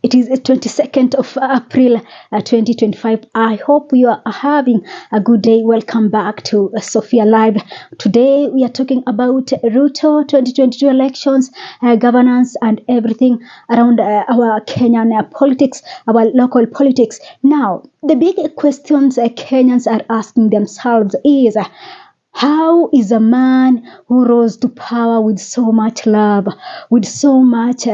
It is the 22nd of April 2025. I hope you are having a good day. Welcome back to Sophia Live. Today we are talking about Ruto 2022 elections, governance and everything around our Kenyan politics, our local politics. Now, the big questions Kenyans are asking themselves is, how is a man who rose to power with so much love, with so much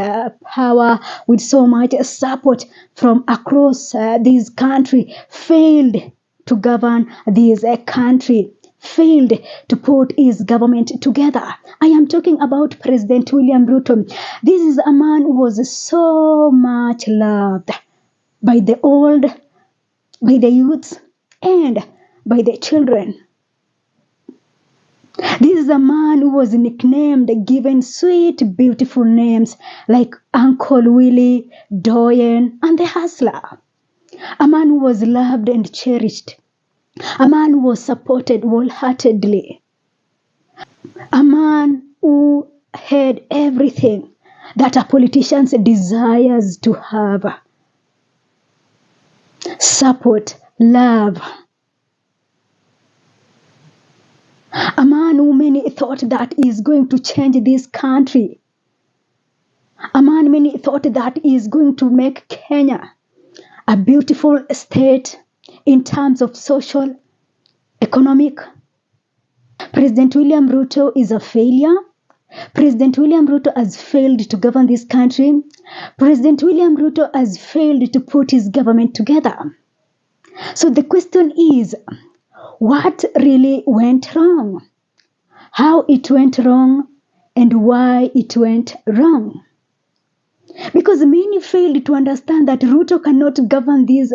power, with so much support from across this country, failed to govern this country, failed to put his government together? I am talking about President William Ruto. This is a man who was so much loved by the old, by the youths, and by the children. This is a man who was nicknamed, given sweet, beautiful names like Uncle Willie, Doyen, and the Hustler. A man who was loved and cherished. A man who was supported wholeheartedly. A man who had everything that a politician desires to have. Support, love. A man who many thought that is going to change this country. A man many thought that is going to make Kenya a beautiful state in terms of social, economic. President William Ruto is a failure. President William Ruto has failed to govern this country. President William Ruto has failed to put his government together. So the question is, what really went wrong? How it went wrong and why it went wrong? Because many failed to understand that Ruto cannot govern this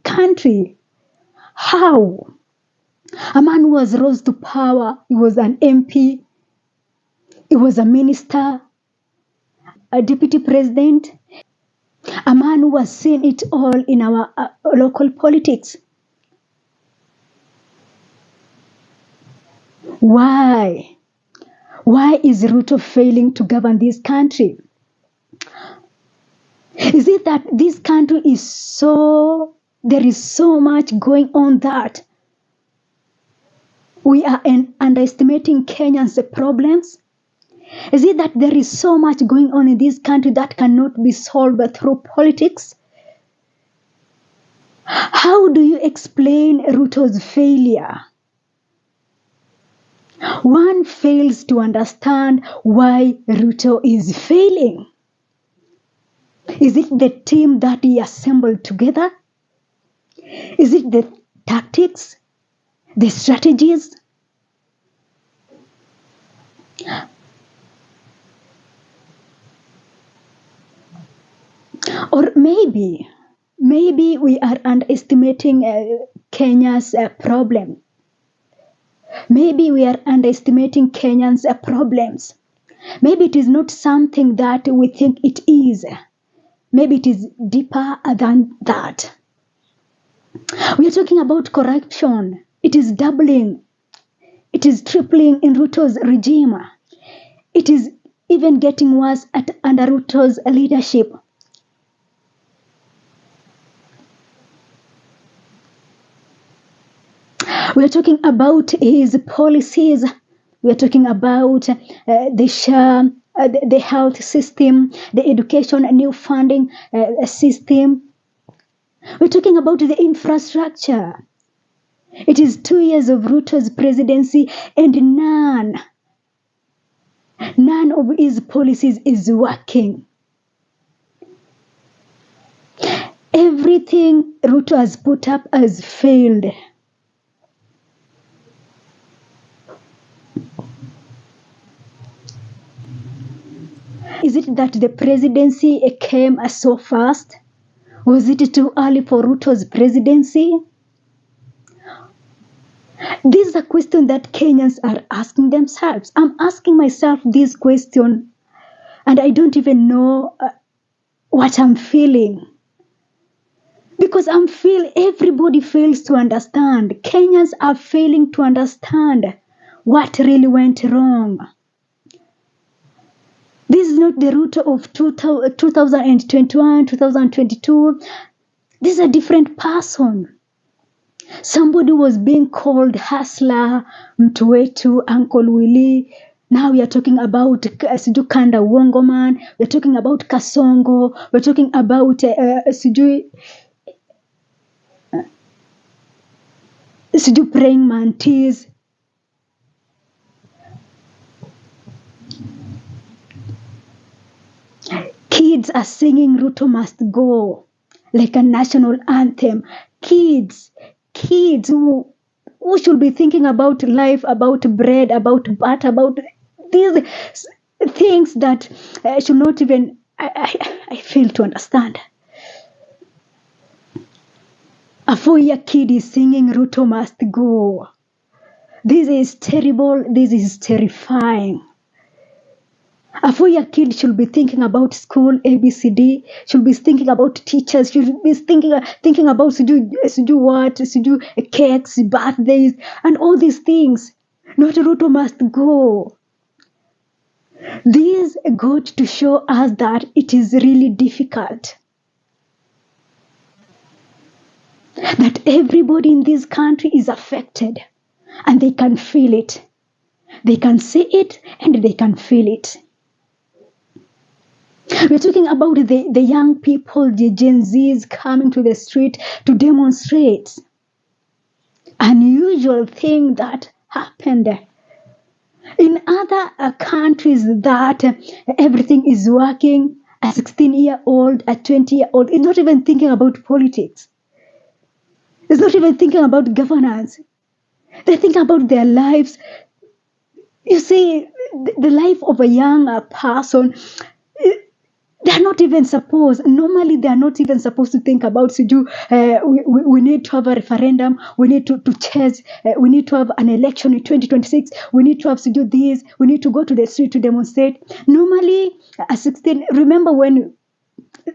country. How? A man who was rose to power, he was an MP, he was a minister, a deputy president, a man who has seen it all in our local politics. Why? Why is Ruto failing to govern this country? Is it that this country is there is so much going on that we are underestimating Kenyans' problems? Is it that there is so much going on in this country that cannot be solved through politics? How do you explain Ruto's failure? One fails to understand why Ruto is failing. Is it the team that he assembled together? Is it the tactics, the strategies? Or maybe we are underestimating Kenya's problem. Maybe we are underestimating Kenyans' problems. Maybe it is not something that we think it is. Maybe it is deeper than that. We are talking about corruption. It is doubling. It is tripling in Ruto's regime. It is even getting worse under Ruto's leadership. We are talking about his policies. We are talking about the health system, the education, new funding system. We're talking about the infrastructure. It is 2 years of Ruto's presidency and none of his policies is working. Everything Ruto has put up has failed. Is it that the presidency came so fast? Was it too early for Ruto's presidency? This is a question that Kenyans are asking themselves. I'm asking myself this question, and I don't even know what I'm feeling. Because everybody fails to understand. Kenyans are failing to understand what really went wrong. This is not the Ruto of 2021, 2022. This is a different person. Somebody was being called hustler, mtu wetu, Uncle Willie. Now we are talking about Kanda Wongoman. We are talking about Kasongo. We are talking about praying mantis. Kids are singing Ruto must go like a national anthem. Kids who should be thinking about life, about bread, about butter, about these things that should not even, I fail to understand. A 4-year kid is singing Ruto must go. This is terrible. This is terrifying. A 4-year kid should be thinking about school, ABCD, should be thinking about teachers, should be thinking about to do cakes, birthdays, and all these things. Not Ruto must go. This got to show us that it is really difficult. That everybody in this country is affected, and they can feel it. They can see it, and they can feel it. We're talking about the young people, the Gen Zs coming to the street to demonstrate. Unusual thing that happened. In other countries that everything is working, a 16-year-old, a 20-year-old is not even thinking about politics. It's not even thinking about governance. They think about their lives. You see, the life of a young person, they're not even supposed, normally they're not even supposed to think about we need to have a referendum, we need to change, we need to have an election in 2026, we need to have to do this, we need to go to the street to demonstrate. Normally, at 16, remember when,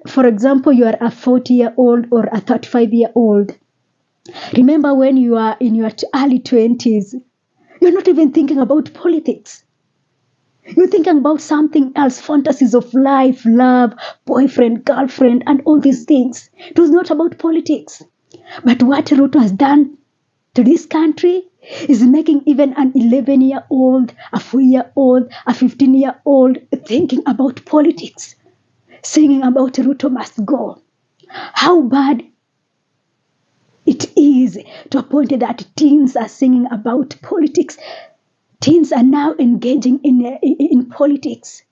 for example, you are a 40-year-old or a 35-year-old. Remember when you are in your early 20s, you're not even thinking about politics. You're thinking about something else, fantasies of life, love, boyfriend, girlfriend, and all these things. It was not about politics. But what Ruto has done to this country is making even an 11-year-old, a 4-year-old, a 15-year-old thinking about politics, singing about Ruto must go. How bad it is to a point that teens are singing about politics. Teens are now engaging in politics.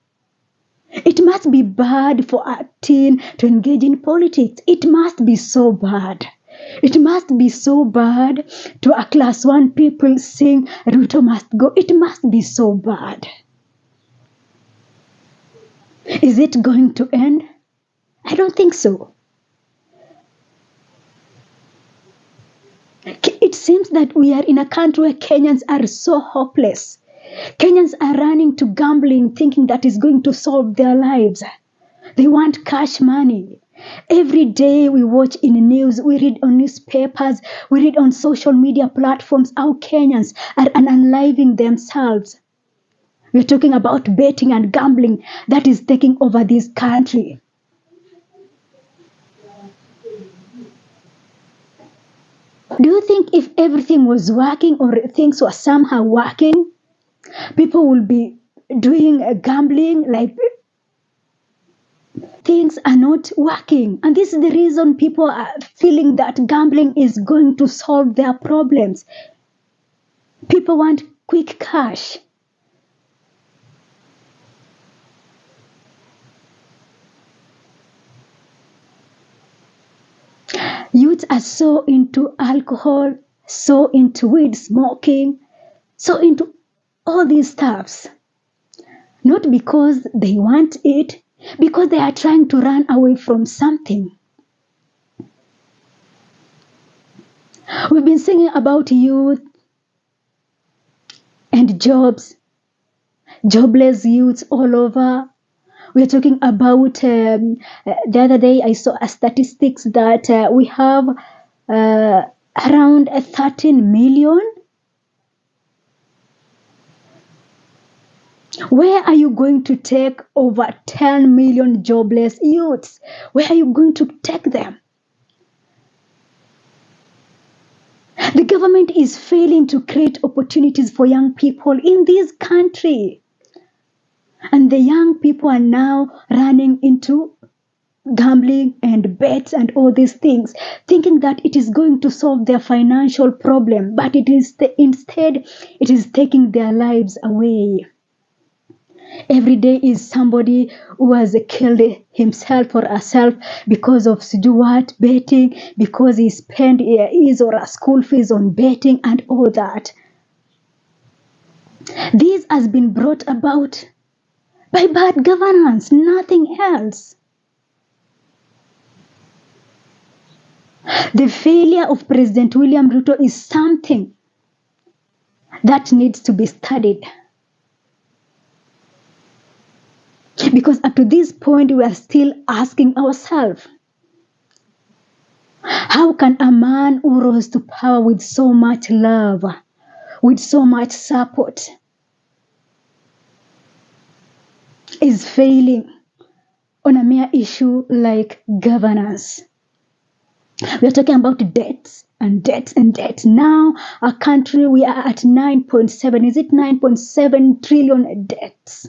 It must be bad for a teen to engage in politics. It must be so bad. It must be so bad to a class 1 people sing Ruto must go. It must be so bad. Is it going to end? I don't think so. It seems that we are in a country where Kenyans are so hopeless. Kenyans are running to gambling, thinking that is going to solve their lives. They want cash money. Every day we watch in the news, we read on newspapers, we read on social media platforms how Kenyans are unaliving themselves. We're talking about betting and gambling that is taking over this country. Do you think if everything was working or things were somehow working, people will be doing gambling? Like, things are not working. And this is the reason people are feeling that gambling is going to solve their problems. People want quick cash. Youths are so into alcohol, so into weed smoking, so into all these stuffs. Not because they want it, because they are trying to run away from something. We've been singing about youth and jobs, jobless youths all over. We're talking about, the other day I saw a statistics that we have around 13 million Where are you going to take over 10 million jobless youths? Where are you going to take them? The government is failing to create opportunities for young people in this country. And the young people are now running into gambling and bets and all these things, thinking that it is going to solve their financial problem, but instead it is taking their lives away. Every day is somebody who has killed himself or herself because of what betting, because he spent his or her school fees on betting and all that. This has been brought about by bad governance, nothing else. The failure of President William Ruto is something that needs to be studied. Because up to this point, we are still asking ourselves, how can a man who rose to power with so much love, with so much support, is failing on a mere issue like governance? We are talking about debts and debts and debts. Now, our country, we are at 9.7, is it 9.7 trillion debts?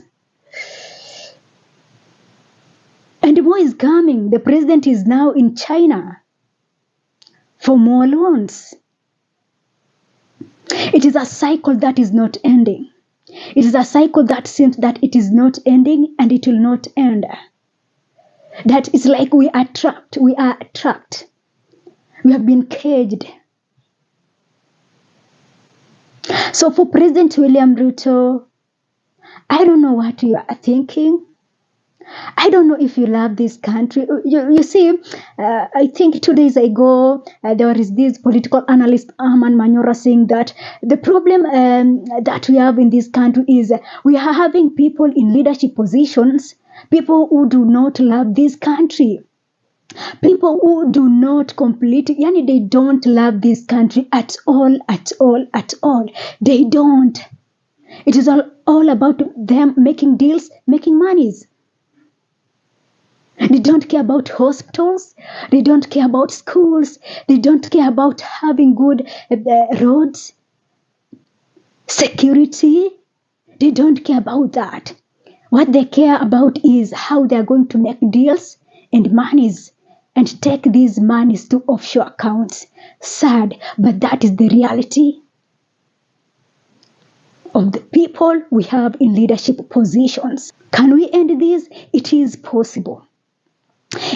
And more is coming. The president is now in China for more loans. It is a cycle that is not ending. It is a cycle that seems that it is not ending and it will not end. That is like we are trapped. We are trapped. We have been caged. So for President William Ruto, I don't know what you are thinking. I don't know if you love this country. You see, I think 2 days ago, there is this political analyst, Arman Manyora, saying that the problem that we have in this country is we are having people in leadership positions, people who do not love this country. People who do not yani they don't love this country at all, at all, at all. They don't. It is all about them making deals, making monies. They don't care about hospitals. They don't care about schools. They don't care about having good roads, security. They don't care about that. What they care about is how they are going to make deals and monies and take these monies to offshore accounts. Sad, but that is the reality of the people we have in leadership positions. Can we end this? It is possible.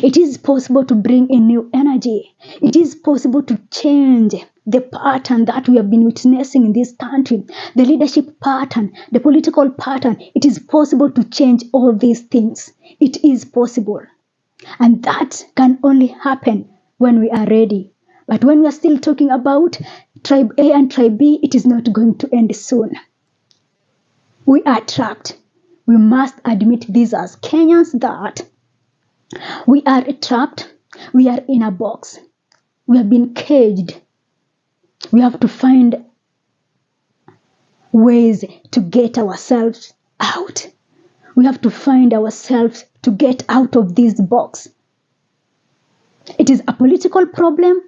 It is possible to bring in new energy. It is possible to change the pattern that we have been witnessing in this country, the leadership pattern, the political pattern. It is possible to change all these things. It is possible. And that can only happen when we are ready. But when we are still talking about tribe A and tribe B, it is not going to end soon. We are trapped. We must admit this as Kenyans that we are trapped. We are in a box. We have been caged. We have to find ways to get ourselves out. We have to find ourselves to get out of this box. It is a political problem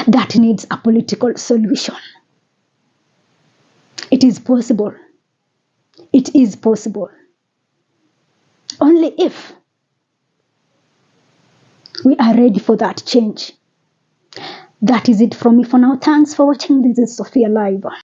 that needs a political solution. It is possible. It is possible. Only if we are ready for that change. That is it from me for now. Thanks for watching. This is Sophia Live.